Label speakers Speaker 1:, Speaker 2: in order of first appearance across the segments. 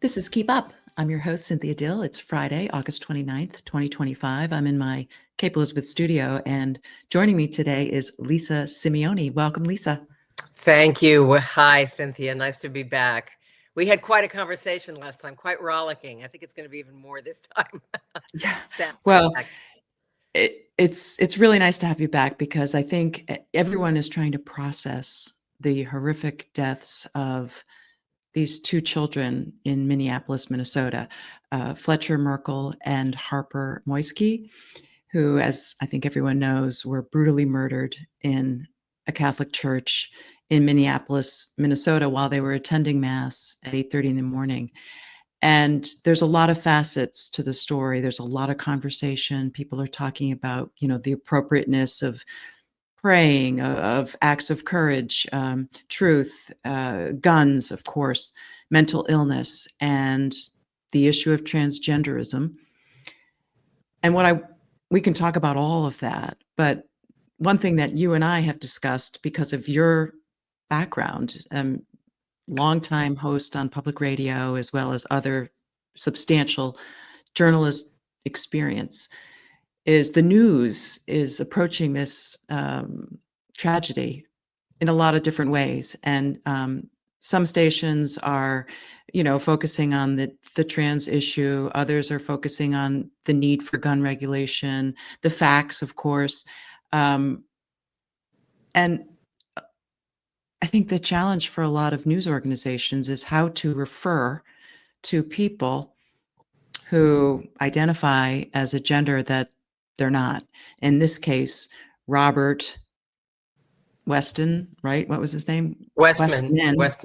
Speaker 1: This is Keep Up. I'm your host, Cynthia Dill. It's Friday, August 29th, 2025. I'm in my Cape Elizabeth studio, and joining me today is Lisa Simeone. Welcome, Lisa.
Speaker 2: Thank you. Hi, Cynthia. Nice to be back. We had quite a conversation last time, quite rollicking. I think it's going to be even more this time.
Speaker 1: Yeah.
Speaker 2: Sad
Speaker 1: Well,
Speaker 2: fact.
Speaker 1: it's really nice to have you back because I think everyone is trying to process the horrific deaths of these two children in Minneapolis, Minnesota, Fletcher Merkel and Harper Moisky, who, as I think everyone knows, were brutally murdered in a Catholic church in Minneapolis, Minnesota, while they were attending Mass at 8:30 in the morning. And there's a lot of facets to the story. There's a lot of conversation. People are talking about, the appropriateness of praying, of acts of courage, truth, guns, of course, mental illness, and the issue of transgenderism. And we can talk about all of that, but one thing that you and I have discussed because of your background, longtime host on public radio, as well as other substantial journalist experience, is the news is approaching this tragedy in a lot of different ways. And some stations are, focusing on the trans issue. Others are focusing on the need for gun regulation, the facts, of course. And I think the challenge for a lot of news organizations is how to refer to people who identify as a gender that they're not. In this case, Robert Weston, right? What was his name?
Speaker 2: Westman.
Speaker 1: West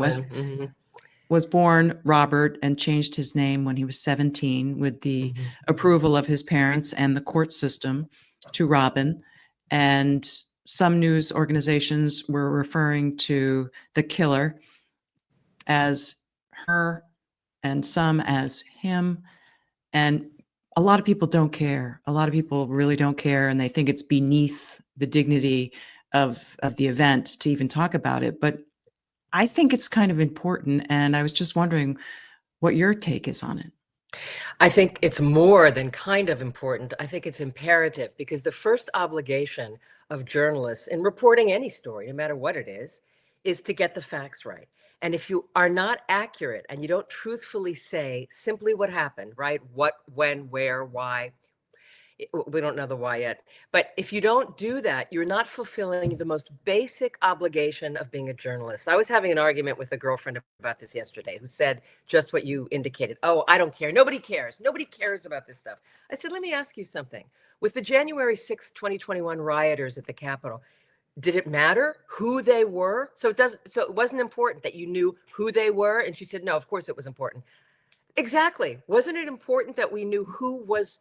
Speaker 1: was born Robert and changed his name when he was 17 with the approval of his parents and the court system to Robin. And some news organizations were referring to the killer as her and some as him. And a lot of people don't care. A lot of people really don't care, and they think it's beneath the dignity of the event to even talk about it. But I think it's kind of important, and I was just wondering what your take is on it.
Speaker 2: I think it's more than kind of important. I think it's imperative because the first obligation of journalists in reporting any story, no matter what it is to get the facts right. And if you are not accurate and you don't truthfully say simply what happened, right? What, when, where, why, we don't know the why yet. But if you don't do that, you're not fulfilling the most basic obligation of being a journalist. I was having an argument with a girlfriend about this yesterday who said just what you indicated. Oh, I don't care. Nobody cares. Nobody cares about this stuff. I said, let me ask you something. With the January 6th, 2021 rioters at the Capitol, did it matter who they were? So it wasn't important that you knew who they were? And she said, no, of course it was important. Exactly. Wasn't it important that we knew who was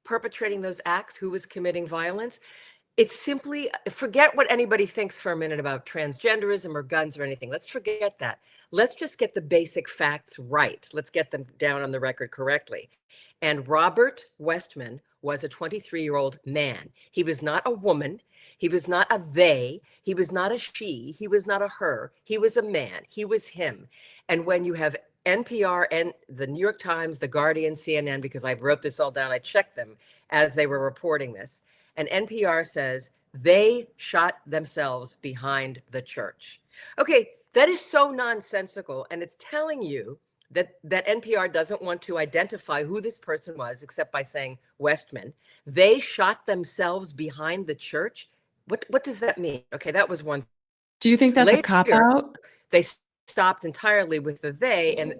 Speaker 2: perpetrating those acts, who was committing violence? It's simply, forget what anybody thinks for a minute about transgenderism or guns or anything. Let's forget that. Let's just get the basic facts right. Let's get them down on the record correctly. And Robert Westman was a 23-year-old man. He was not a woman. He was not a they. He was not a she. He was not a her. He was a man. He was him. And when you have NPR and the New York Times, the Guardian, CNN, because I wrote this all down, I checked them as they were reporting this. And NPR says they shot themselves behind the church. Okay, that is so nonsensical. And it's telling you that NPR doesn't want to identify who this person was except by saying Westman. They shot themselves behind the church. What does that mean? Okay, that was one.
Speaker 1: Do you think that's a cop-out?
Speaker 2: They stopped entirely with the they, and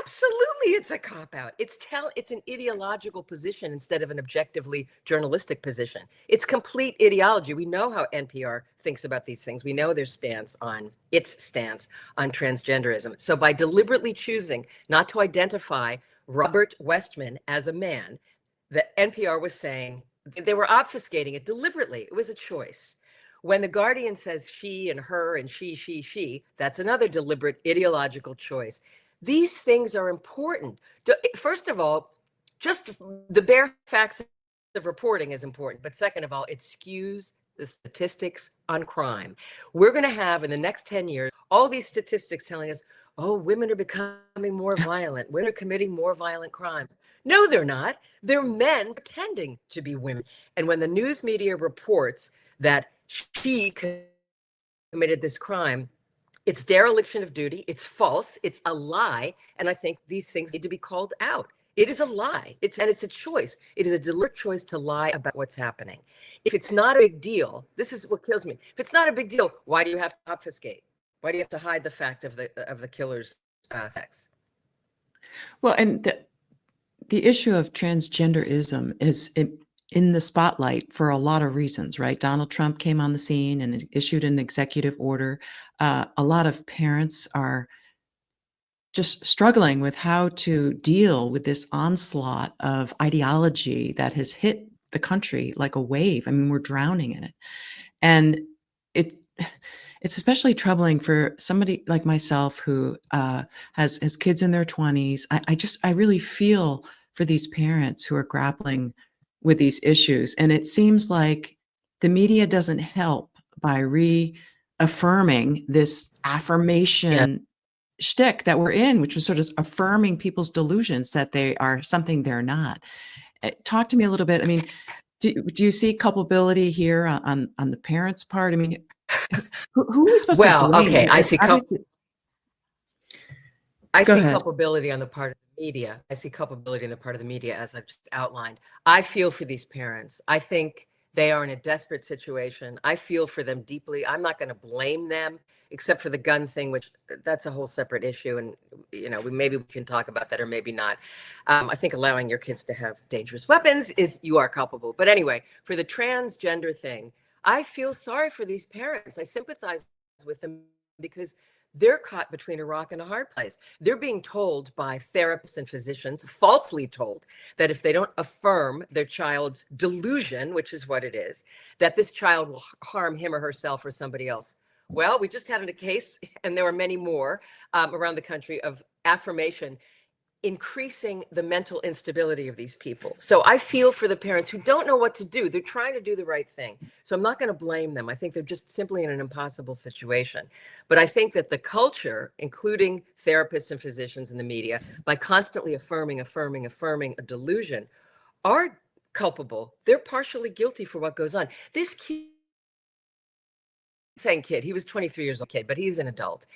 Speaker 2: absolutely it's a cop-out. It's an ideological position instead of an objectively journalistic position. It's complete ideology. We know how NPR thinks about these things. We know their stance on transgenderism. So by deliberately choosing not to identify Robert Westman as a man, the NPR was saying they were obfuscating it deliberately. It was a choice. When the Guardian says she and her and she, that's another deliberate ideological choice. These things are important. First of all, just the bare facts of reporting is important. But second of all, it skews the statistics on crime. We're going to have in the next 10 years all these statistics telling us, oh, women are becoming more violent. Women are committing more violent crimes. No, they're not. They're men pretending to be women. And when the news media reports that she committed this crime, it's dereliction of duty. It's false. It's a lie. And I think these things need to be called out. It is a lie. It's a choice. It is a deliberate choice to lie about what's happening. If it's not a big deal, this is what kills me. If it's not a big deal, why do you have to obfuscate? Why do you have to hide the fact of the killer's sex?
Speaker 1: Well, and the issue of transgenderism is in the spotlight for a lot of reasons, right? Donald Trump came on the scene and issued an executive order. A lot of parents are just struggling with how to deal with this onslaught of ideology that has hit the country like a wave. I mean, we're drowning in it. And it it's especially troubling for somebody like myself who has kids in their 20s. I really feel for these parents who are grappling with these issues. And it seems like the media doesn't help by reaffirming this
Speaker 2: Yeah.
Speaker 1: affirmation shtick that we're in, which was sort of affirming people's delusions that they are something they're not. Talk to me a little bit. I mean, do you see culpability here on the parents' part? I mean, who are we supposed to
Speaker 2: Well,
Speaker 1: blame? I
Speaker 2: okay.
Speaker 1: mean, it's obviously.
Speaker 2: I
Speaker 1: Go
Speaker 2: see
Speaker 1: ahead.
Speaker 2: culpability on the part of the media. I see culpability on the part of the media, as I've just outlined. I feel for these parents. I think they are in a desperate situation. I feel for them deeply. I'm not going to blame them, except for the gun thing, which that's a whole separate issue. And, maybe we can talk about that or maybe not. I think allowing your kids to have dangerous weapons you are culpable. But anyway, for the transgender thing, I feel sorry for these parents. I sympathize with them because they're caught between a rock and a hard place. They're being told by therapists and physicians, falsely told, that if they don't affirm their child's delusion, which is what it is, that this child will harm him or herself or somebody else. Well, we just had a case, and there are many more around the country, of affirmation increasing the mental instability of these people. So I feel for the parents who don't know what to do. They're trying to do the right thing. So I'm not going to blame them. I think they're just simply in an impossible situation. But I think that the culture, including therapists and physicians in the media, by constantly affirming a delusion, are culpable. They're partially guilty for what goes on. This kid, saying kid, he was 23 years old kid, but he's an adult.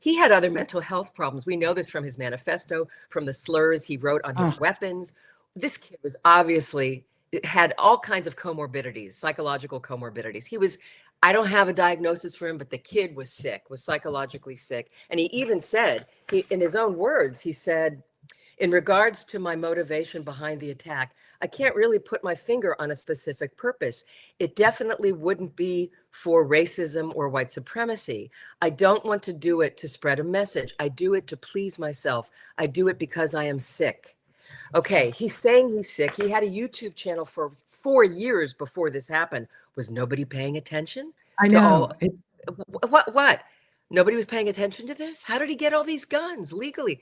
Speaker 2: He had other mental health problems. We know this from his manifesto, from the slurs he wrote on his
Speaker 1: Oh,
Speaker 2: weapons. This kid was obviously had all kinds of comorbidities, psychological comorbidities. I don't have a diagnosis for him, but the kid was sick, was psychologically sick. And he even said, in his own words, he said, in regards to my motivation behind the attack, I can't really put my finger on a specific purpose. It definitely wouldn't be for racism or white supremacy. I don't want to do it to spread a message. I do it to please myself. I do it because I am sick. Okay, he's saying he's sick. He had a YouTube channel for 4 years before this happened. Was nobody paying attention
Speaker 1: I
Speaker 2: to
Speaker 1: know.
Speaker 2: all? What? Nobody was paying attention to this? How did he get all these guns legally?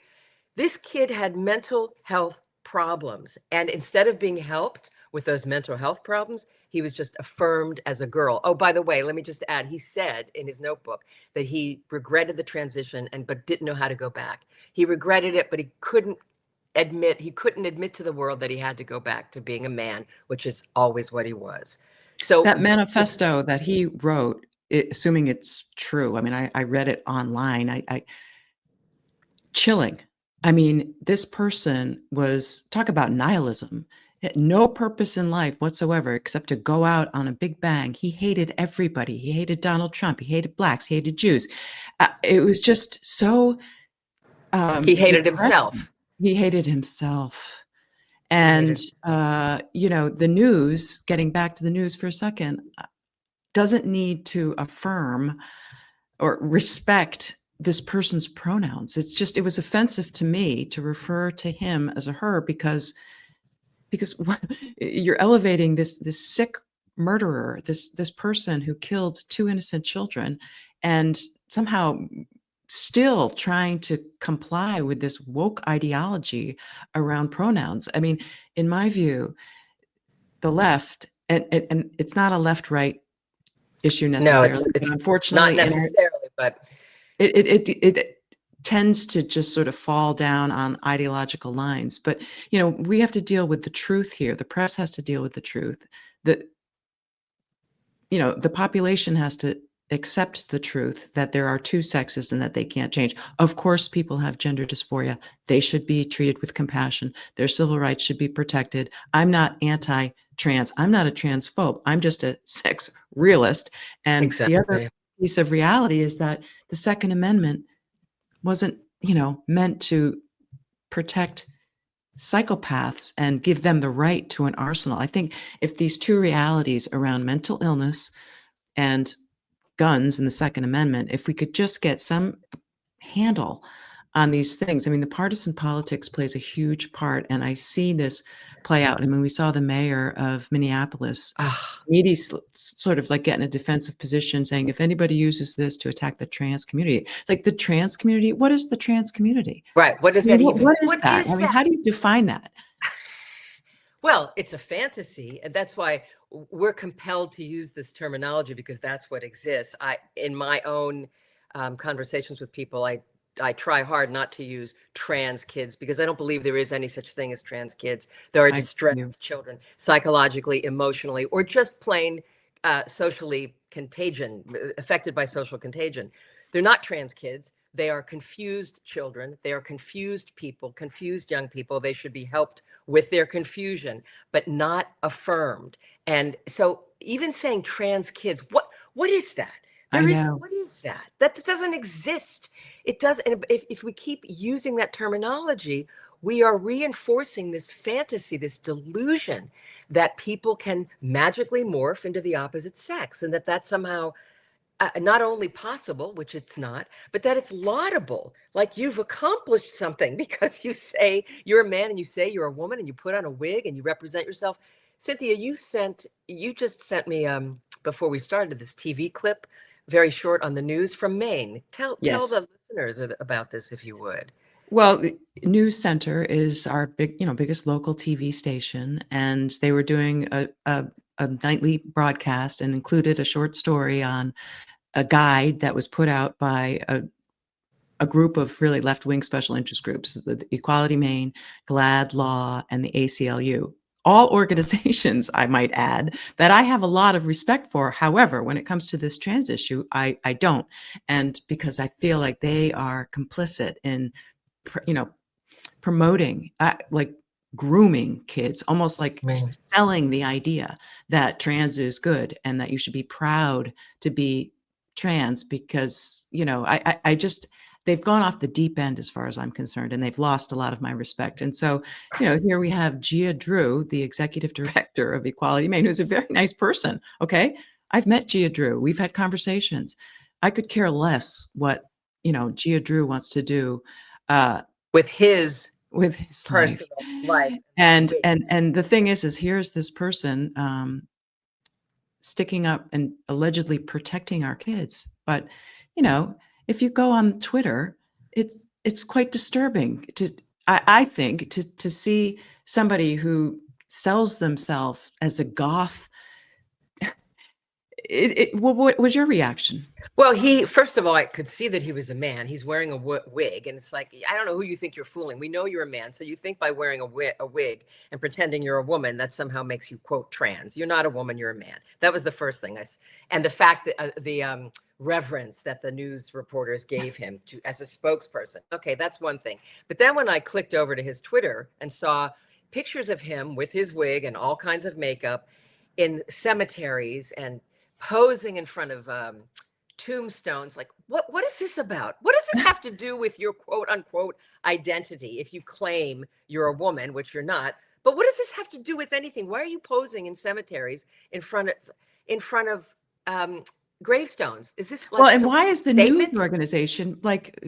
Speaker 2: This kid had mental health problems. And instead of being helped with those mental health problems, he was just affirmed as a girl. Oh, by the way, let me just add, he said in his notebook that he regretted the transition but didn't know how to go back. He regretted it, but he couldn't admit to the world that he had to go back to being a man, which is always what he was. So,
Speaker 1: That manifesto that he wrote, assuming it's true, I mean, I read it online. Chilling. I mean, this person was talk about nihilism. Had no purpose in life whatsoever except to go out on a big bang. He hated everybody. He hated Donald Trump. He hated blacks. He hated Jews. It was just so
Speaker 2: he hated
Speaker 1: depressing.
Speaker 2: himself.
Speaker 1: He hated himself.
Speaker 2: He
Speaker 1: And,
Speaker 2: hated himself.
Speaker 1: the news, getting back to the news for a second, doesn't need to affirm or respect this person's pronouns. It was offensive to me to refer to him as a her because you're elevating this sick murderer, this person who killed two innocent children, and somehow still trying to comply with this woke ideology around pronouns. I mean, in my view, the left, and it's not a left right issue
Speaker 2: No,
Speaker 1: necessarily, but
Speaker 2: it's not
Speaker 1: unfortunately,
Speaker 2: necessarily, but
Speaker 1: it tends to just sort of fall down on ideological lines. But we have to deal with the truth here. The press has to deal with the truth. The the population has to accept the truth that there are two sexes and that they can't change. Of course, people have gender dysphoria. They should be treated with compassion. Their civil rights should be protected. I'm not anti-trans. I'm not a transphobe. I'm just a sex realist. And the other
Speaker 2: exactly.
Speaker 1: piece of reality is that the Second Amendment wasn't, meant to protect psychopaths and give them the right to an arsenal. I think if these two realities around mental illness and guns in the Second Amendment, if we could just get some handle on these things. I mean, the partisan politics plays a huge part, and I see this play out. I mean, we saw the mayor of Minneapolis
Speaker 2: Ah,
Speaker 1: sort of like get in a defensive position saying, if anybody uses this to attack the trans community, it's like the trans community, what is the trans community?
Speaker 2: right. What does
Speaker 1: I mean,
Speaker 2: that even?
Speaker 1: what is
Speaker 2: What
Speaker 1: that?
Speaker 2: is
Speaker 1: I mean,
Speaker 2: that?
Speaker 1: how do you define that?
Speaker 2: Well, it's a fantasy, and that's why we're compelled to use this terminology because that's what exists. In my own conversations with people, I try hard not to use trans kids because I don't believe there is any such thing as trans kids. There are
Speaker 1: I do.
Speaker 2: distressed children, psychologically, emotionally, or just plain socially affected by social contagion. They're not trans kids. They are confused children. They are confused people, confused young people. They should be helped with their confusion, but not affirmed. And so even saying trans kids, what is that?
Speaker 1: I
Speaker 2: There is,
Speaker 1: know.
Speaker 2: what is that? That doesn't exist. It does. And if we keep using that terminology, we are reinforcing this fantasy, this delusion that people can magically morph into the opposite sex and that that's somehow not only possible, which it's not, but that it's laudable. Like you've accomplished something because you say you're a man and you say you're a woman and you put on a wig and you represent yourself. Cynthia, you just sent me before we started this TV clip, very short on the news from Maine. Tell
Speaker 1: Yes.
Speaker 2: the listeners about this if you would.
Speaker 1: Well, the News Center is our biggest local TV station, and they were doing a nightly broadcast and included a short story on a guide that was put out by a group of really left-wing special interest groups, the Equality Maine, GLAD Law, and the ACLU. All organizations, I might add, that I have a lot of respect for. However, when it comes to this trans issue, I don't. And because I feel like they are complicit in, you know, promoting, like grooming kids, almost like
Speaker 2: I mean,
Speaker 1: selling the idea that trans is good and that you should be proud to be trans because, I just, they've gone off the deep end as far as I'm concerned, and they've lost a lot of my respect. And so, here we have Gia Drew, the executive director of Equality Maine, who's a very nice person. Okay. I've met Gia Drew. We've had conversations. I could care less what, Gia Drew wants to do. Uh,
Speaker 2: with his
Speaker 1: with his life.
Speaker 2: personal life
Speaker 1: And and
Speaker 2: ways.
Speaker 1: and the thing is here's this person, sticking up and allegedly protecting our kids. But, you know, if you go on Twitter, it's quite disturbing I think to see somebody who sells themselves as a goth. What was your reaction?
Speaker 2: Well, first of all, I could see that he was a man. He's wearing a wig. And it's like, I don't know who you think you're fooling. We know you're a man. So you think by wearing a wig and pretending you're a woman, that somehow makes you, quote, trans. You're not a woman, you're a man. That was the first thing. And the fact that the reverence that the news reporters gave him as a spokesperson. Okay, that's one thing. But then when I clicked over to his Twitter and saw pictures of him with his wig and all kinds of makeup in cemeteries and posing in front of tombstones, like what is this about? What does this have to do with your quote unquote identity if you claim you're a woman, which you're not? But what does this have to do with anything? Why are you posing in cemeteries in front of gravestones? Is this
Speaker 1: Well,
Speaker 2: like
Speaker 1: and
Speaker 2: some
Speaker 1: why
Speaker 2: kind of
Speaker 1: is the news
Speaker 2: statement?
Speaker 1: organization like,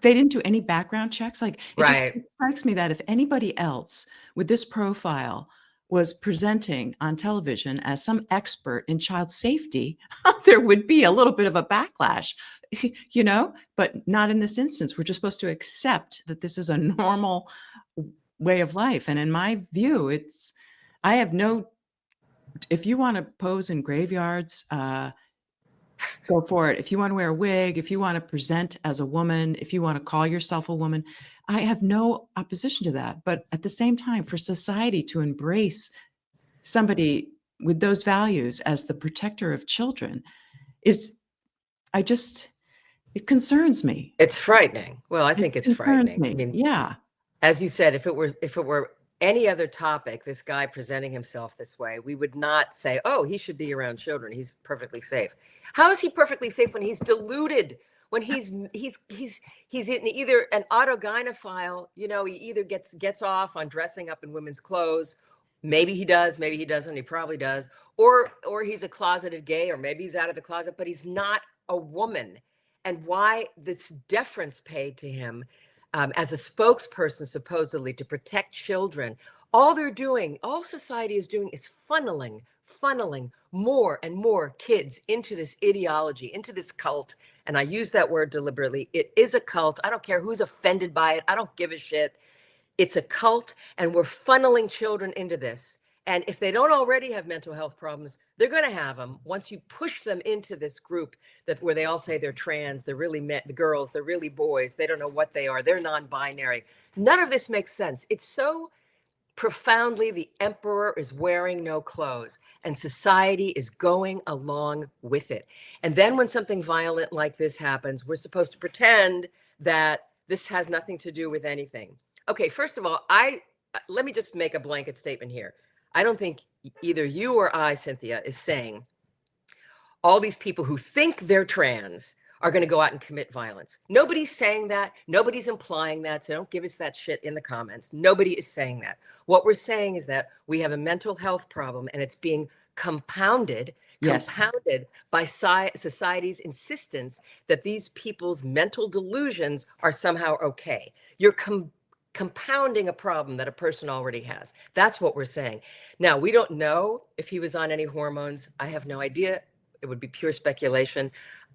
Speaker 1: they didn't do any background checks? Like,
Speaker 2: Right.
Speaker 1: it strikes me that if anybody else with this profile was presenting on television as some expert in child safety, there would be a little bit of a backlash, but not in this instance. We're just supposed to accept that this is a normal way of life. And in my view, I have no, if you want to pose in graveyards, Go for it. If you want to wear a wig, if you want to present as a woman, if you want to call yourself a woman, I have no opposition to that. But at the same time, for society to embrace somebody with those values as the protector of children is, I just, it concerns me.
Speaker 2: It's frightening. Well, I
Speaker 1: It
Speaker 2: think it's
Speaker 1: concerns
Speaker 2: frightening. I
Speaker 1: me.
Speaker 2: mean,
Speaker 1: Yeah.
Speaker 2: as you said, if it were any other topic, this guy presenting himself this way, we would not say, "Oh, he should be around children. He's perfectly safe." How is he perfectly safe when he's deluded? When he's in either an autogynephile, he either gets off on dressing up in women's clothes. Maybe he does, maybe he doesn't. He probably does. Or he's a closeted gay, or maybe he's out of the closet, but he's not a woman. And why this deference paid to him as a spokesperson, supposedly to protect children. All they're doing, all society is doing, is funneling more and more kids into this ideology, into this cult. And I use that word deliberately. It is a cult. I don't care who's offended by it. I don't give a shit. It's a cult, and we're funneling children into this. And if they don't already have mental health problems, they're going to have them once you push them into this group where they all say they're trans, they're really the girls, they're really boys, they don't know what they are, they're non-binary. None of this makes sense. It's so profoundly the emperor is wearing no clothes, and society is going along with it. And then when something violent like this happens, we're supposed to pretend that this has nothing to do with anything. Okay, first of all, let me just make a blanket statement here. I don't think either you or I, Cynthia, is saying all these people who think they're trans are going to go out and commit violence. Nobody's saying that. Nobody's implying that. So don't give us that shit in the comments. Nobody is saying that. What we're saying is that we have a mental health problem, and it's being compounded
Speaker 1: Yes.
Speaker 2: by society's insistence that these people's mental delusions are somehow okay. You're compounding a problem that a person already has. That's what we're saying. Now, we don't know if he was on any hormones. I have no idea. It would be pure speculation.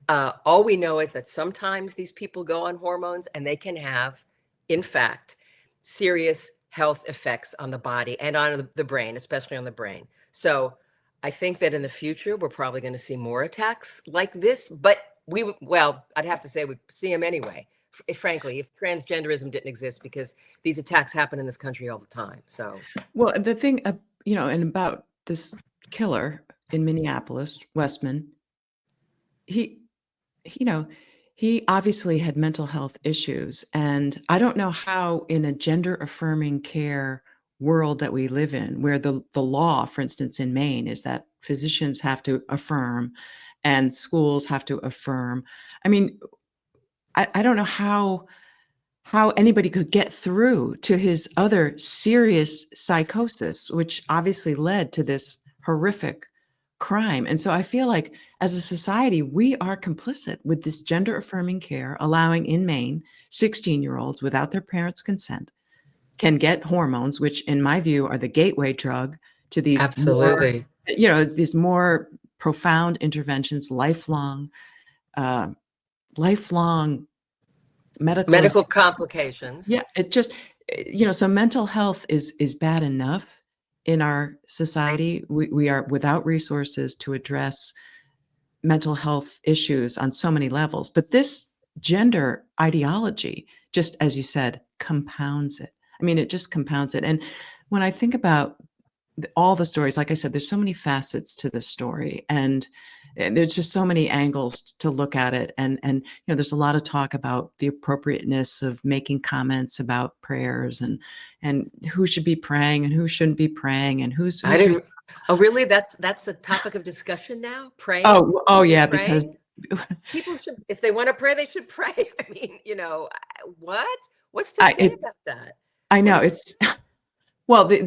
Speaker 2: All we know is that sometimes these people go on hormones, and they can have, in fact, serious health effects on the body and on the brain, especially on the brain. So I think that in the future, we're probably going to see more attacks like this, but I'd have to say we'd see them anyway, frankly, if transgenderism didn't exist, because these attacks happen in this country all the time. So,
Speaker 1: Well, the thing, and about this killer in Minneapolis, Westman, he, you know, he obviously had mental health issues. And I don't know how, in a gender affirming care world that we live in, where the law, for instance, in Maine, is that physicians have to affirm and schools have to affirm. I mean, I don't know how anybody could get through to his other serious psychosis, which obviously led to this horrific crime. And so I feel like as a society, we are complicit with this gender affirming care, allowing in Maine 16-year-olds without their parents' consent can get hormones, which in my view are the gateway drug to these more,
Speaker 2: absolutely.
Speaker 1: these more profound interventions, uh, lifelong medicalization.
Speaker 2: Medical complications.
Speaker 1: Yeah, it just, so mental health is bad enough in our society. We are without resources to address mental health issues on so many levels. But this gender ideology, just as you said, compounds it. I mean, it just compounds it. And when I think about all the stories, like I said, there's so many facets to this story, and there's just so many angles to look at it. And there's a lot of talk about the appropriateness of making comments about prayers and who should be praying and who shouldn't be praying and
Speaker 2: I
Speaker 1: who's
Speaker 2: didn't. Oh, really? That's a topic of discussion now? Praying?
Speaker 1: oh yeah, because
Speaker 2: Praying? People should, if they want to pray, they should pray. I mean, what? What's to
Speaker 1: I
Speaker 2: say
Speaker 1: it,
Speaker 2: about that?
Speaker 1: I
Speaker 2: What
Speaker 1: know
Speaker 2: do you,
Speaker 1: it's well there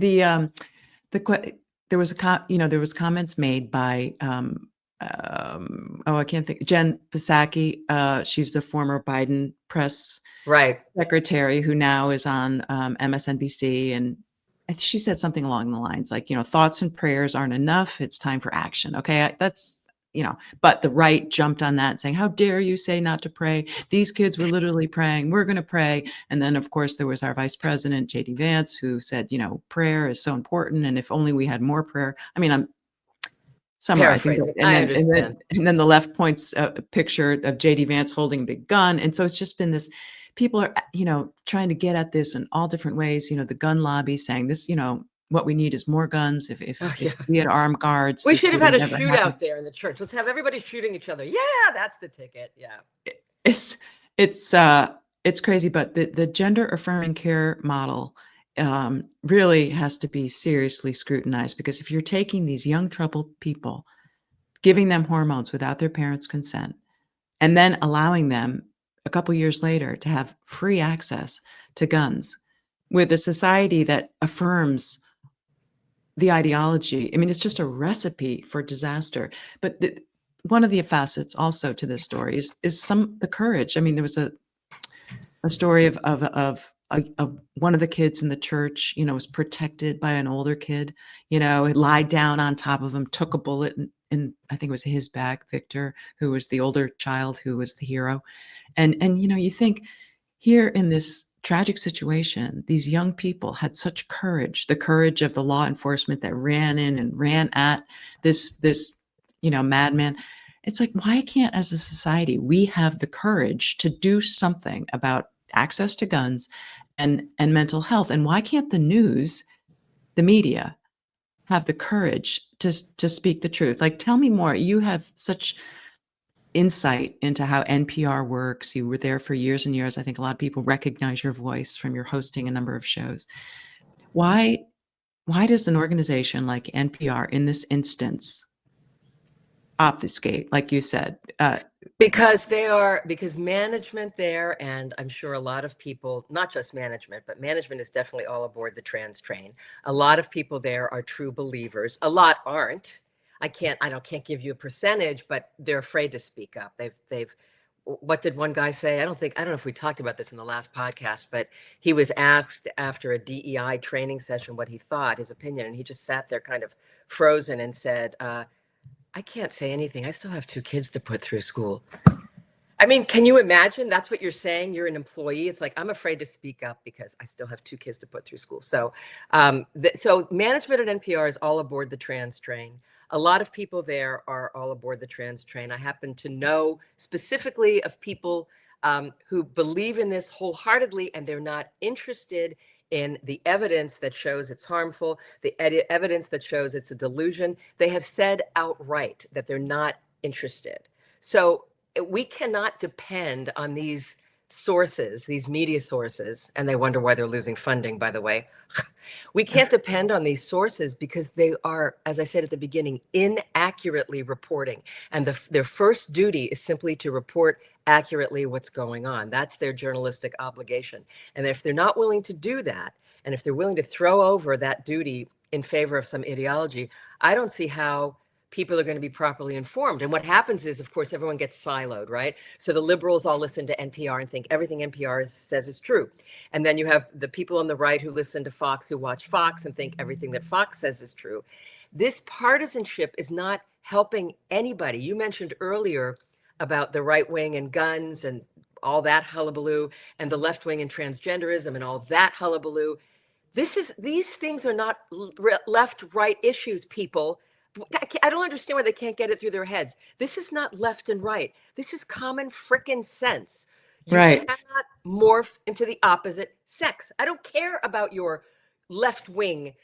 Speaker 1: was there was comments made by oh, I can't think, Jen Psaki. She's the former Biden press
Speaker 2: right.
Speaker 1: secretary who now is on MSNBC, and she said something along the lines like, thoughts and prayers aren't enough. It's time for action. Okay, that's but the right jumped on that, saying, "How dare you say not to pray? These kids were literally praying. We're going to pray." And then, of course, there was our vice president, JD Vance, who said, prayer is so important, and if only we had more prayer. I mean, summarizing, but
Speaker 2: Paraphrasing. I understand.
Speaker 1: and then the left points a picture of JD Vance holding a big gun, and so it's just been this. People are, trying to get at this in all different ways. The gun lobby saying this. What we need is more guns. If
Speaker 2: Oh,
Speaker 1: if
Speaker 2: yeah.
Speaker 1: if we had armed guards,
Speaker 2: We
Speaker 1: this
Speaker 2: should have
Speaker 1: would
Speaker 2: had
Speaker 1: have
Speaker 2: a
Speaker 1: never happened.
Speaker 2: shootout there in the church. Let's have everybody shooting each other. Yeah, that's the ticket. Yeah.
Speaker 1: It's it's crazy, but the gender affirming care model really has to be seriously scrutinized, because if you're taking these young troubled people, giving them hormones without their parents' consent, and then allowing them a couple years later to have free access to guns with a society that affirms the ideology. I mean, it's just a recipe for disaster. But one of the facets also to this story is the courage. I mean, there was a story of one of the kids in the church, was protected by an older kid, had lied down on top of him, took a bullet in I think it was his back, Victor, who was the older child, who was the hero. And you think, here in this tragic situation, these young people had such courage, the courage of the law enforcement that ran in and ran at this madman. It's like, why can't, as a society, we have the courage to do something about access to guns and mental health? And why can't the news, the media, have the courage to speak the truth? Like, tell me more. You have such insight into how NPR works. You were there for years and years. I think a lot of people recognize your voice from your hosting a number of shows. Why does an organization like NPR in this instance obfuscate, like you said?
Speaker 2: Because management there, and I'm sure a lot of people, not just management, but management is definitely all aboard the trans train. A lot of people there are true believers. A lot aren't. I can't give you a percentage, but they're afraid to speak up. What did one guy say? I don't know if we talked about this in the last podcast, but he was asked after a DEI training session what he thought, his opinion, and he just sat there kind of frozen and said, I can't say anything. I still have 2 kids to put through school. I mean, can you imagine? That's what you're saying. You're an employee. It's like, I'm afraid to speak up because I still have 2 kids to put through school. So, so management at NPR is all aboard the trans train. A lot of people there are all aboard the trans train. I happen to know specifically of people who believe in this wholeheartedly, and they're not interested in the evidence that shows it's harmful, the evidence that shows it's a delusion. They have said outright that they're not interested. So we cannot depend on these sources, these media sources, and they wonder why they're losing funding, by the way. We can't depend on these sources because they are, as I said at the beginning, inaccurately reporting. And their first duty is simply to report accurately what's going on. That's their journalistic obligation. And if they're not willing to do that, and if they're willing to throw over that duty in favor of some ideology, I don't see how people are going to be properly informed. And what happens is, of course, everyone gets siloed, right? So the liberals all listen to NPR and think everything NPR says is true. And then you have the people on the right who listen to Fox, who watch Fox and think everything that Fox says is true. This partisanship is not helping anybody. You mentioned earlier about the right wing and guns and all that hullabaloo, and the left wing and transgenderism and all that hullabaloo. These things are not left right issues, people. I don't understand why they can't get it through their heads. This is not left and right. This is common frickin' sense. You
Speaker 1: Right.
Speaker 2: cannot morph into the opposite sex. I don't care about your left wing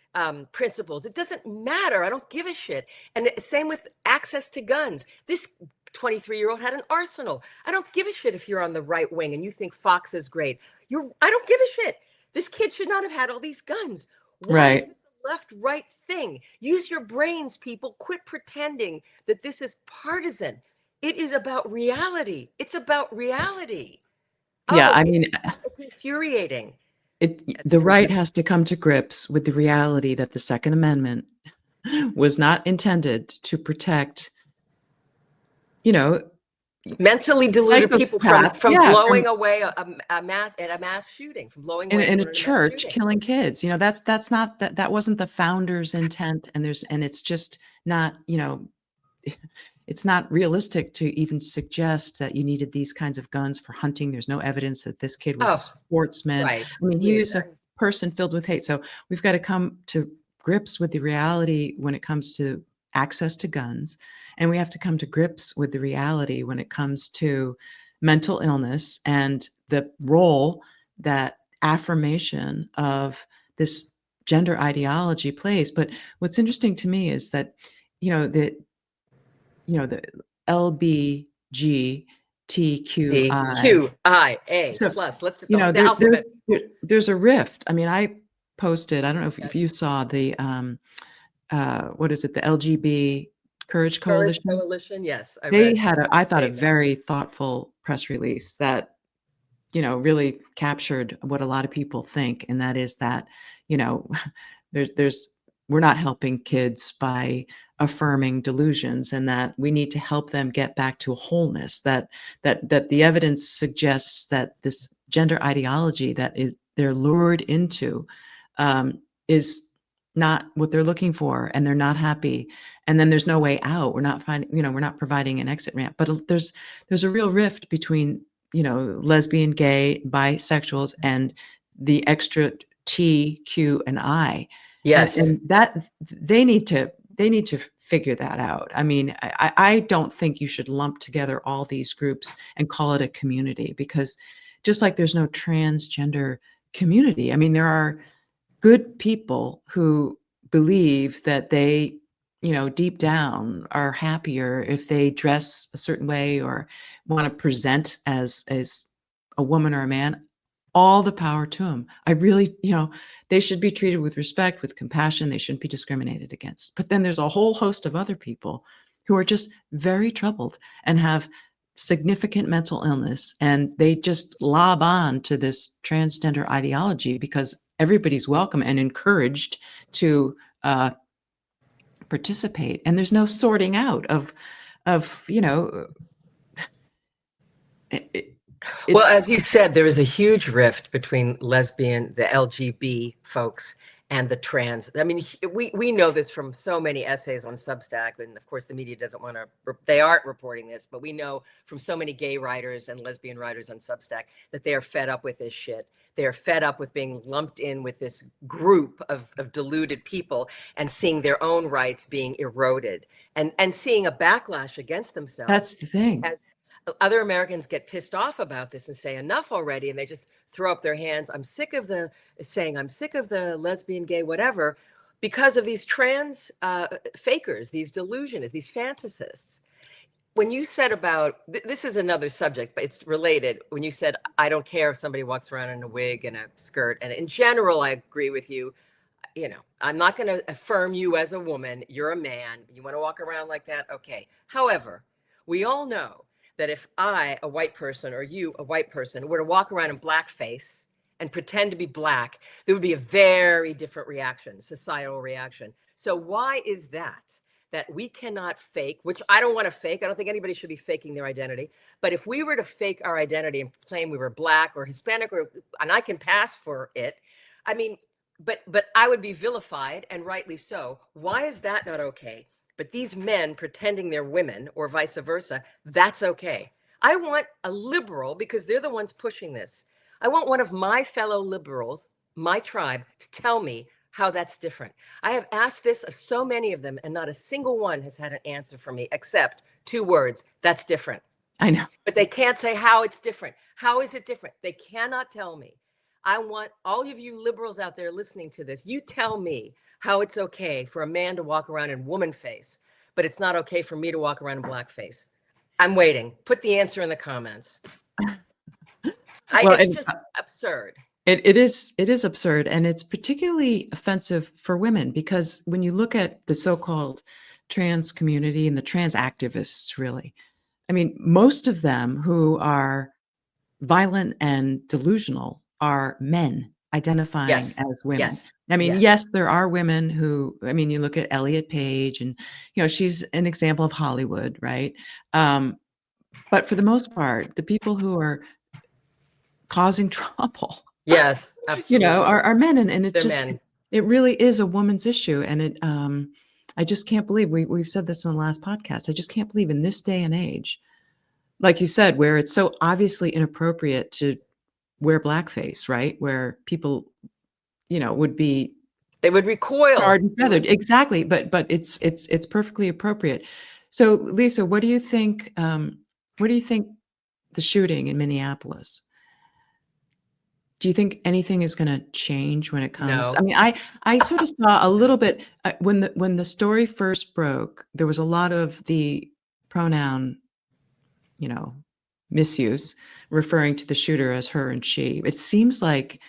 Speaker 2: principles. It doesn't matter. I don't give a shit. And same with access to guns. This 23-year-old had an arsenal. I don't give a shit if you're on the right wing and you think Fox is great. I don't give a shit. This kid should not have had all these guns. Why is
Speaker 1: Right.
Speaker 2: this a left-right thing? Use your brains, people. Quit pretending that this is partisan. It is about reality. It's about reality.
Speaker 1: Yeah,
Speaker 2: Oh,
Speaker 1: I mean,
Speaker 2: it's infuriating. It's
Speaker 1: the right
Speaker 2: contempt.
Speaker 1: has to come to grips with the reality that the Second Amendment was not intended to protect, you know,
Speaker 2: Mentally deluded people from
Speaker 1: psychopaths. Yeah, from
Speaker 2: blowing away a mass shooting, from blowing away
Speaker 1: in a
Speaker 2: anyone in a mass
Speaker 1: church
Speaker 2: shooting.
Speaker 1: killing kids. That's not that wasn't the founder's intent, and it's just not, it's not realistic to even suggest that you needed these kinds of guns for hunting. There's no evidence that this kid was a
Speaker 2: Oh,
Speaker 1: sportsman.
Speaker 2: right.
Speaker 1: I mean, he was a person filled with hate. So we've got to come to grips with the reality when it comes to access to guns, and we have to come to grips with the reality when it comes to mental illness and the role that affirmation of this gender ideology plays. But what's interesting to me is that, the the
Speaker 2: The
Speaker 1: LBGTQI.
Speaker 2: QIA
Speaker 1: So,
Speaker 2: plus. Let's just the
Speaker 1: there
Speaker 2: alphabet.
Speaker 1: there's a rift. I mean, I posted, I don't know if you
Speaker 2: Yes.
Speaker 1: saw the, what is it? The LGB Courage
Speaker 2: Courage
Speaker 1: Coalition.
Speaker 2: Coalition. Yes, I
Speaker 1: They
Speaker 2: read
Speaker 1: had
Speaker 2: your
Speaker 1: I thought, a
Speaker 2: statement.
Speaker 1: very thoughtful press release that, really captured what a lot of people think, and that is that, you know, there's we're not helping kids by affirming delusions, and that we need to help them get back to wholeness, that the evidence suggests that this gender ideology that they're lured into, is not what they're looking for, and they're not happy, and then there's no way out. We're not finding, we're not providing an exit ramp. But there's a real rift between, lesbian, gay, bisexuals, and the extra T, Q, and I.
Speaker 2: Yes.
Speaker 1: And that they need to figure that out. I mean, I don't think you should lump together all these groups and call it a community, because just like there's no transgender community, I mean, there are good people who believe that they, deep down are happier if they dress a certain way or want to present as a woman or a man. All the power to them. I really, they should be treated with respect, with compassion. They shouldn't be discriminated against. But then there's a whole host of other people who are just very troubled and have significant mental illness, and they just lob on to this transgender ideology because everybody's welcome and encouraged to participate, and there's no sorting out of it,
Speaker 2: Well,
Speaker 1: it,
Speaker 2: as you said, there is a huge rift between the LGB folks and the trans. I mean, we know this from so many essays on Substack, and of course the media doesn't want to, they aren't reporting this, but we know from so many gay writers and lesbian writers on Substack that they are fed up with this shit. They are fed up with being lumped in with this group of deluded people and seeing their own rights being eroded, and seeing a backlash against themselves.
Speaker 1: that's the thing.
Speaker 2: Other Americans get pissed off about this and say enough already, and they just throw up their hands. I'm sick of the lesbian, gay, whatever, because of these trans fakers, these delusionists, these fantasists. When you said about this is another subject, but it's related. When you said I don't care if somebody walks around in a wig and a skirt, and in general, I agree with you. I'm not going to affirm you as a woman. You're a man. You want to walk around like that? Okay. However, we all know that if I, a white person, or you, a white person, were to walk around in blackface and pretend to be black, there would be a very different reaction, societal reaction. So why is that? That we cannot fake, which I don't want to fake. I don't think anybody should be faking their identity. But if we were to fake our identity and claim we were black or Hispanic, and I can pass for it, I mean, but I would be vilified, and rightly so. Why is that not okay? But these men pretending they're women or vice versa, that's okay. I want a liberal, because they're the ones pushing this. I want one of my fellow liberals, my tribe, to tell me how that's different. I have asked this of so many of them, and not a single one has had an answer for me except two words: that's different.
Speaker 1: I know.
Speaker 2: But they can't say how it's different. How is it different? They cannot tell me. I want all of you liberals out there listening to this, you tell me how it's okay for a man to walk around in woman face, but it's not okay for me to walk around in blackface. I'm waiting. Put the answer in the comments.
Speaker 1: Well,
Speaker 2: It's just absurd.
Speaker 1: it is absurd, and it's particularly offensive for women, because when you look at the so-called trans community and the trans activists, really, I mean, most of them who are violent and delusional are men identifying
Speaker 2: Yes,
Speaker 1: as women.
Speaker 2: yes,
Speaker 1: I mean,
Speaker 2: yes,
Speaker 1: yes, there are women who, I mean, you look at Elliot Page, and she's an example of Hollywood, right? But for the most part, the people who are causing trouble,
Speaker 2: yes, absolutely.
Speaker 1: are men, and it
Speaker 2: They're
Speaker 1: just
Speaker 2: men.
Speaker 1: it really is a woman's issue, and I just can't believe we've said this in the last podcast. I just can't believe in this day and age, like you said, where it's so obviously inappropriate to wear blackface, right? Where people, would be
Speaker 2: They would recoil.
Speaker 1: tarred and feathered. Exactly, but it's perfectly appropriate. So, Lisa, what do you think? What do you think the shooting in Minneapolis? Do you think anything is going to change when it comes? I
Speaker 2: No.
Speaker 1: mean, I sort of saw a little bit when the story first broke. There was a lot of the pronoun, you know, misuse, referring to the shooter as her and she. It seems like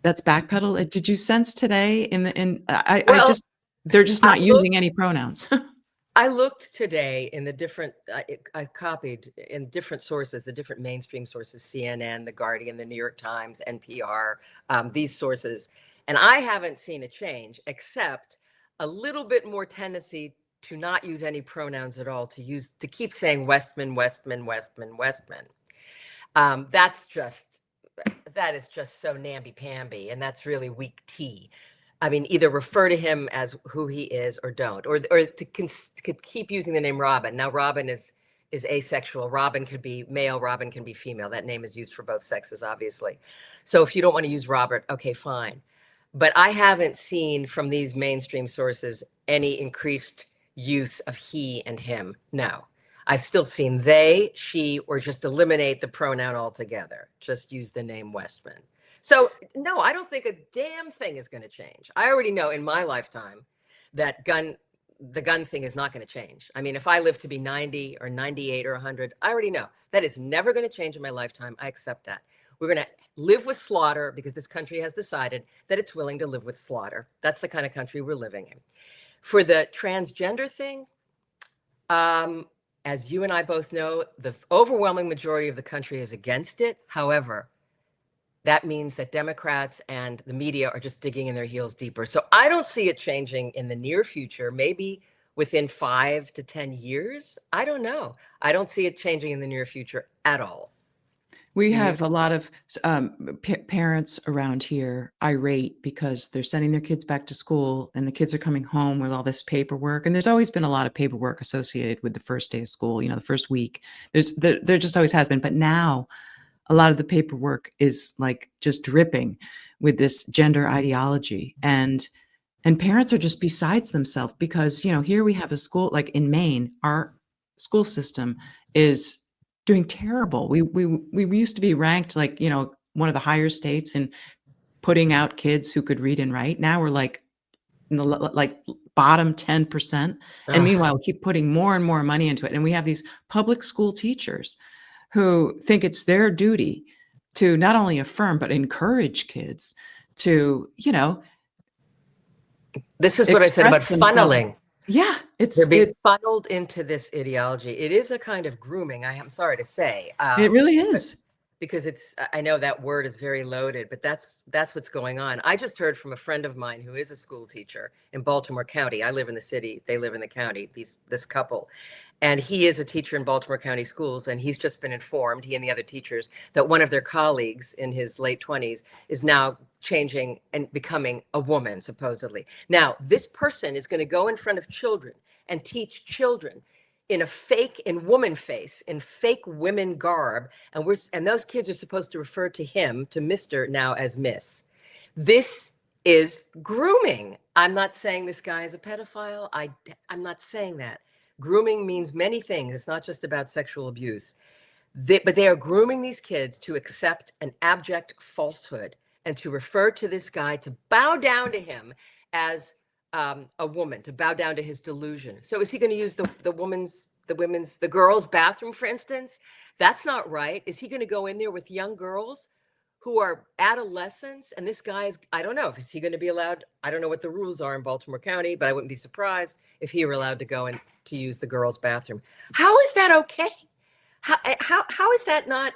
Speaker 1: that's backpedal. Did you sense today in I
Speaker 2: Well,
Speaker 1: just they're just
Speaker 2: I
Speaker 1: not using
Speaker 2: looked
Speaker 1: any pronouns.
Speaker 2: I looked today in the different, I copied in different sources, the different mainstream sources, CNN, The Guardian, The New York Times, NPR, these sources. And I haven't seen a change except a little bit more tendency to not use any pronouns at all, to keep saying Westman, Westman, Westman, Westman. That's just, that is just so namby-pamby, and that's really weak tea. I mean, either refer to him as who he is or don't, or to keep using the name Robin. Now, Robin is asexual. Robin could be male. Robin can be female. That name is used for both sexes, obviously. So if you don't want to use Robert, okay, fine. But I haven't seen from these mainstream sources any increased use of he and him. No. I've still seen they, she, or just eliminate the pronoun altogether. Just use the name Westman. So no, I don't think a damn thing is going to change. I already know in my lifetime that the gun thing is not going to change. I mean, if I live to be 90 or 98 or 100, I already know that is never going to change in my lifetime. I accept that. We're going to live with slaughter because this country has decided that it's willing to live with slaughter. That's the kind of country we're living in. For the transgender thing, as you and I both know, the overwhelming majority of the country is against it. However, that means that Democrats and the media are just digging in their heels deeper. So I don't see it changing in the near future, maybe within 5 to 10 years. I don't know. I don't see it changing in the near future at all.
Speaker 1: We
Speaker 2: Do you?
Speaker 1: have a lot of parents around here irate because they're sending their kids back to school and the kids are coming home with all this paperwork. And there's always been a lot of paperwork associated with the first day of school, the first week. There just always has been. But now a lot of the paperwork is like just dripping with this gender ideology. And parents are just besides themselves because, here we have a school like in Maine, our school system is doing terrible. We used to be ranked like, one of the higher states in putting out kids who could read and write. Now we're like in the like bottom 10%. And
Speaker 2: Ugh.
Speaker 1: meanwhile, we keep putting more and more money into it. And we have these public school teachers who think it's their duty to not only affirm but encourage kids to,
Speaker 2: This is what I said
Speaker 1: express
Speaker 2: about
Speaker 1: themselves.
Speaker 2: funneling.
Speaker 1: Yeah,
Speaker 2: They're being funneled into this ideology. It is a kind of grooming, I am sorry to say.
Speaker 1: it really is.
Speaker 2: Because I know that word is very loaded, but that's what's going on. I just heard from a friend of mine who is a school teacher in Baltimore County. I live in the city, they live in the county, this couple. And he is a teacher in Baltimore County schools, and he's just been informed, he and the other teachers, that one of their colleagues in his late 20s is now changing and becoming a woman, supposedly. Now, this person is going to go in front of children and teach children in woman face, in fake women garb, and those kids are supposed to refer to him, to Mr. now as Miss. This is grooming. I'm not saying this guy is a pedophile. I'm not saying that. Grooming means many things. It's not just about sexual abuse. But they are grooming these kids to accept an abject falsehood and to refer to this guy, to bow down to him as a woman, to bow down to his delusion. So is he going to use the girls' bathroom, for instance? That's not right. Is he going to go in there with young girls who are adolescents? And this guy is, I don't know, is he going to be allowed? I don't know what the rules are in Baltimore County, but I wouldn't be surprised if he were allowed to go in to use the girls' bathroom. How is that okay? How is that not?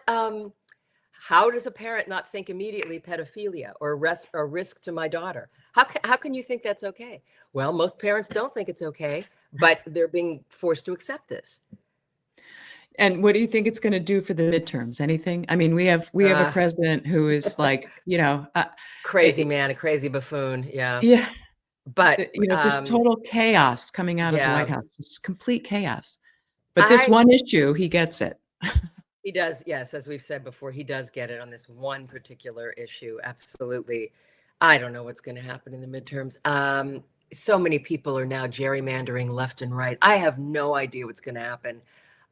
Speaker 2: How does a parent not think immediately pedophilia or risk to my daughter? How can you think that's okay? Well, most parents don't think it's okay, but they're being forced to accept this.
Speaker 1: And what do you think it's going to do for the midterms? Anything? I mean, we have a president who is like,
Speaker 2: crazy man, a crazy buffoon. Yeah.
Speaker 1: Yeah.
Speaker 2: But
Speaker 1: just total chaos coming out of the White
Speaker 2: yeah,
Speaker 1: House, just complete chaos. But this one issue, he gets it.
Speaker 2: he does. Yes, as we've said before, he does get it on this one particular issue. Absolutely. I don't know what's going to happen in the midterms. So many people are now gerrymandering left and right. I have no idea what's going to happen.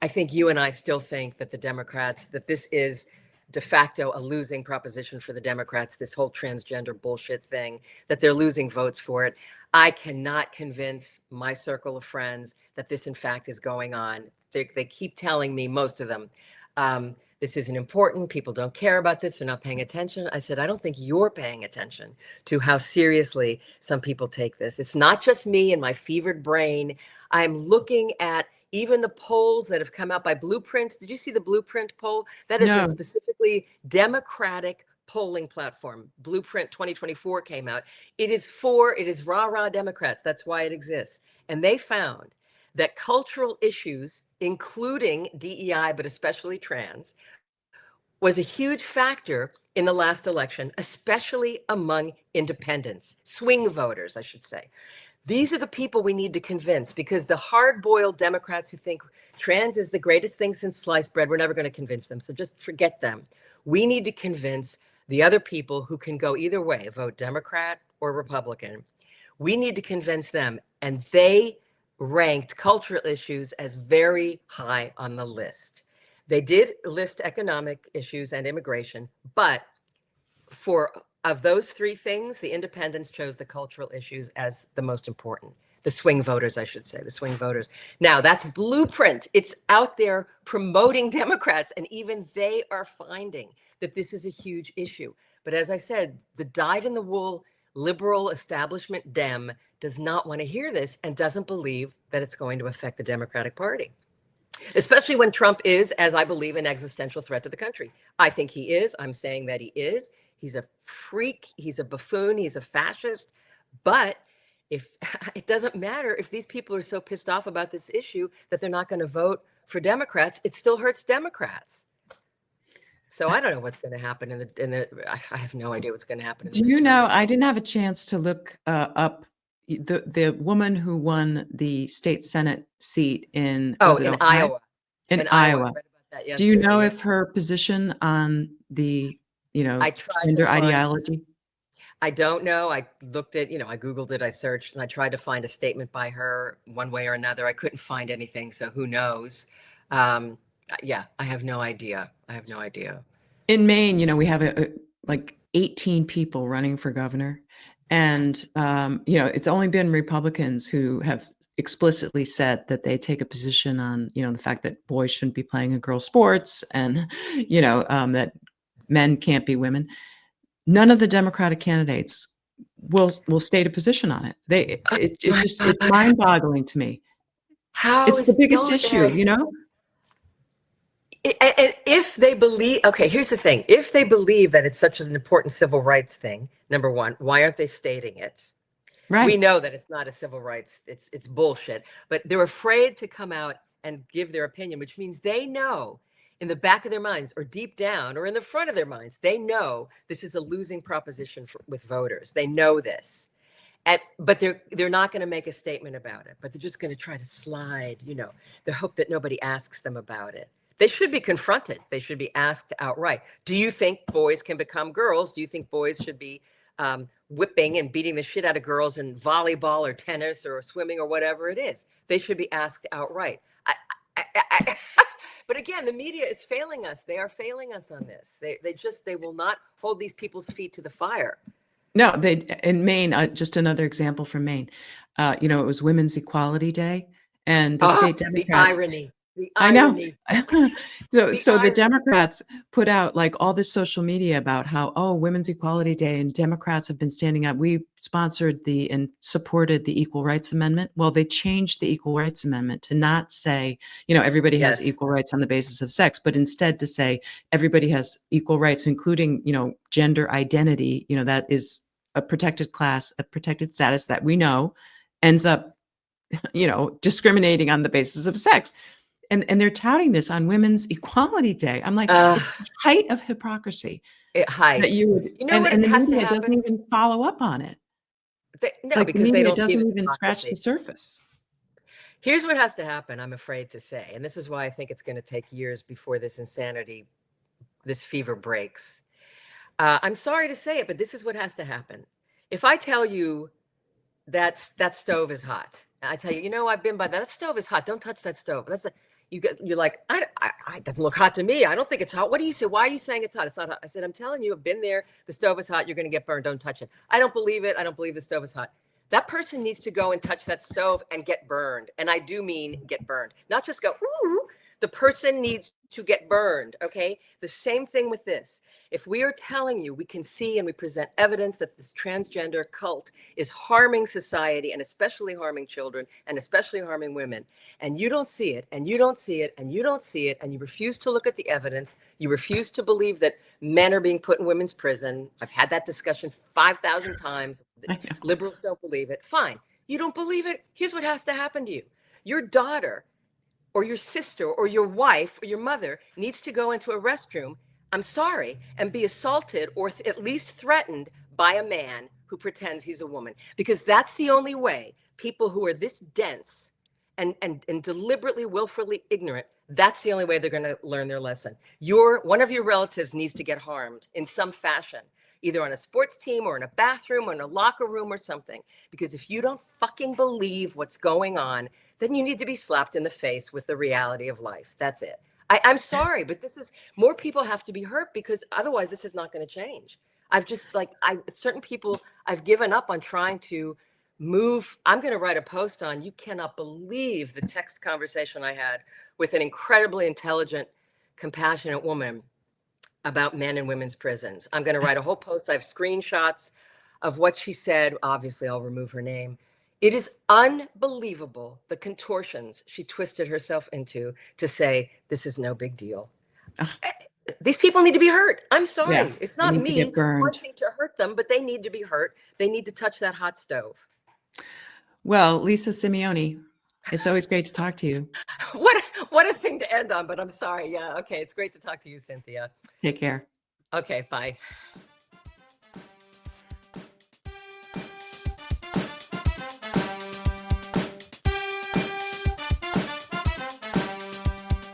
Speaker 2: I think you and I still think that the Democrats, that this is de facto a losing proposition for the Democrats, this whole transgender bullshit thing, that they're losing votes for it. I cannot convince my circle of friends that this, in fact, is going on. They keep telling me, most of them, this isn't important. People don't care about this. They're not paying attention. I said, I don't think you're paying attention to how seriously some people take this. It's not just me and my fevered brain. I'm looking at even the polls that have come out by Blueprint. Did you see the Blueprint poll? That is a
Speaker 1: No.
Speaker 2: specifically Democratic polling platform. Blueprint 2024 came out. It is rah-rah Democrats. That's why it exists. And they found that cultural issues, including DEI, but especially trans, was a huge factor in the last election, especially among independents, swing voters, I should say. These are the people we need to convince, because the hard-boiled Democrats who think trans is the greatest thing since sliced bread, we're never going to convince them. So just forget them. We need to convince the other people who can go either way, vote Democrat or Republican. We need to convince them. And they ranked cultural issues as very high on the list. They did list economic issues and immigration, but of those three things, the independents chose the cultural issues as the most important. The swing voters, I should say, the swing voters. Now, that's Blueprint. It's out there promoting Democrats, and even they are finding that this is a huge issue. But as I said, the dyed-in-the-wool liberal establishment Dem does not want to hear this and doesn't believe that it's going to affect the Democratic Party, especially when Trump is, as I believe, an existential threat to the country. I think he is. I'm saying that he is. He's a freak. He's a buffoon. He's a fascist. But if it doesn't matter, if these people are so pissed off about this issue that they're not going to vote for Democrats, it still hurts Democrats. So I don't know what's going to happen I have no idea what's going to happen in the
Speaker 1: Do you know,
Speaker 2: midterms.
Speaker 1: I didn't have a chance to look up the woman who won the state Senate seat in,
Speaker 2: Oh,
Speaker 1: was it
Speaker 2: in
Speaker 1: Ohio?
Speaker 2: Iowa.
Speaker 1: In
Speaker 2: In Iowa, I
Speaker 1: Iowa.
Speaker 2: read about that
Speaker 1: Do you
Speaker 2: yesterday.
Speaker 1: know
Speaker 2: Yeah.
Speaker 1: if her position on the,
Speaker 2: I tried to
Speaker 1: gender
Speaker 2: find
Speaker 1: ideology?
Speaker 2: I don't know. I looked at, I Googled it, I searched, and I tried to find a statement by her one way or another. I couldn't find anything, so who knows? Um, yeah, I have no idea. I have no idea.
Speaker 1: In Maine, we have like 18 people running for governor. And, it's only been Republicans who have explicitly said that they take a position on, the fact that boys shouldn't be playing in girls' sports and, that men can't be women. None of the Democratic candidates will state a position on it. It's mind-boggling to me.
Speaker 2: How
Speaker 1: It's the
Speaker 2: is
Speaker 1: biggest
Speaker 2: don't
Speaker 1: issue, you know?
Speaker 2: and if they believe, okay, here's the thing. If they believe that it's such an important civil rights thing, number one, why aren't they stating it? We
Speaker 1: Right.
Speaker 2: know that it's not a civil rights, it's bullshit, but they're afraid to come out and give their opinion, which means they know in the back of their minds or deep down or in the front of their minds, they know this is a losing proposition with voters. They know this. But they're not going to make a statement about it, but they're just going to try to slide, they hope that nobody asks them about it. They should be confronted. They should be asked outright. Do you think boys can become girls? Do you think boys should be whipping and beating the shit out of girls in volleyball or tennis or swimming or whatever it is? They should be asked outright. But again, the media is failing us. They are failing us on this. They will not hold these people's feet to the fire.
Speaker 1: No, in Maine, just another example from Maine. It was Women's Equality Day, and the state
Speaker 2: The
Speaker 1: Democrats.
Speaker 2: irony, the
Speaker 1: I know.
Speaker 2: irony, the
Speaker 1: So the
Speaker 2: irony.
Speaker 1: Democrats put out like all this social media about how, oh, Women's Equality Day, and Democrats have been standing up. We sponsored and supported the Equal Rights Amendment. Well, they changed the Equal Rights Amendment to not say, everybody has
Speaker 2: Yes.
Speaker 1: equal rights on the basis of sex, but instead to say everybody has equal rights, including, gender identity, that is a protected class, a protected status that we know ends up, discriminating on the basis of sex. And they're touting this on Women's Equality Day. I'm like, it's the height of hypocrisy that
Speaker 2: Height.
Speaker 1: you would,
Speaker 2: You know what
Speaker 1: and the
Speaker 2: has to
Speaker 1: media doesn't
Speaker 2: happen?
Speaker 1: even follow up on it.
Speaker 2: No,
Speaker 1: Like, the
Speaker 2: because they
Speaker 1: media
Speaker 2: don't see the
Speaker 1: doesn't even scratch the
Speaker 2: hypocrisy.
Speaker 1: surface.
Speaker 2: Here's what has to happen, I'm afraid to say, and this is why I think it's going to take years before this insanity, this fever breaks. I'm sorry to say it, but this is what has to happen. If I tell you that stove is hot, I tell you, you know, I've been by that. That stove is hot. Don't touch that stove. You're like, it doesn't look hot to me. I don't think it's hot. What do you say? Why are you saying it's hot? It's not hot. I said, I'm telling you, I've been there. The stove is hot. You're going to get burned. Don't touch it. I don't believe it. I don't believe the stove is hot. That person needs to go and touch that stove and get burned. And I do mean get burned, not just go, ooh. The person needs to get burned. Okay. The same thing with this. If we are telling you, we can see and we present evidence that this transgender cult is harming society and especially harming children and especially harming women, and you don't see it, and you don't see it, and you don't see it, and you refuse to look at the evidence, you refuse to believe that men are being put in women's prison. I've had that discussion 5,000 times. Liberals don't believe it. Fine. You don't believe it? Here's what has to happen to you. Your daughter or your sister or your wife or your mother needs to go into a restroom, I'm sorry, and be assaulted or at least threatened by a man who pretends he's a woman. Because that's the only way people who are this dense and deliberately, willfully ignorant, that's the only way they're going to learn their lesson. One of your relatives needs to get harmed in some fashion, either on a sports team or in a bathroom or in a locker room or something. Because if you don't fucking believe what's going on, then you need to be slapped in the face with the reality of life. That's it. I'm sorry, but more people have to be hurt because otherwise this is not going to change. Certain people, I've given up on trying to move. I'm going to write a post on, you cannot believe the text conversation I had with an incredibly intelligent, compassionate woman about men and women's prisons. I'm going to write a whole post. I have screenshots of what she said. Obviously, I'll remove her name. It is unbelievable the contortions she twisted herself into to say this is no big deal. These people need to be hurt. I'm sorry.
Speaker 1: Yeah,
Speaker 2: it's not me
Speaker 1: burned.
Speaker 2: wanting to hurt them, but they need to be hurt. They need to touch that hot stove.
Speaker 1: Well, Lisa Simeone, it's always great to talk to you.
Speaker 2: What a thing to end on, but I'm sorry. Yeah. Okay. It's great to talk to you, Cynthia.
Speaker 1: Take care.
Speaker 2: Okay. Bye.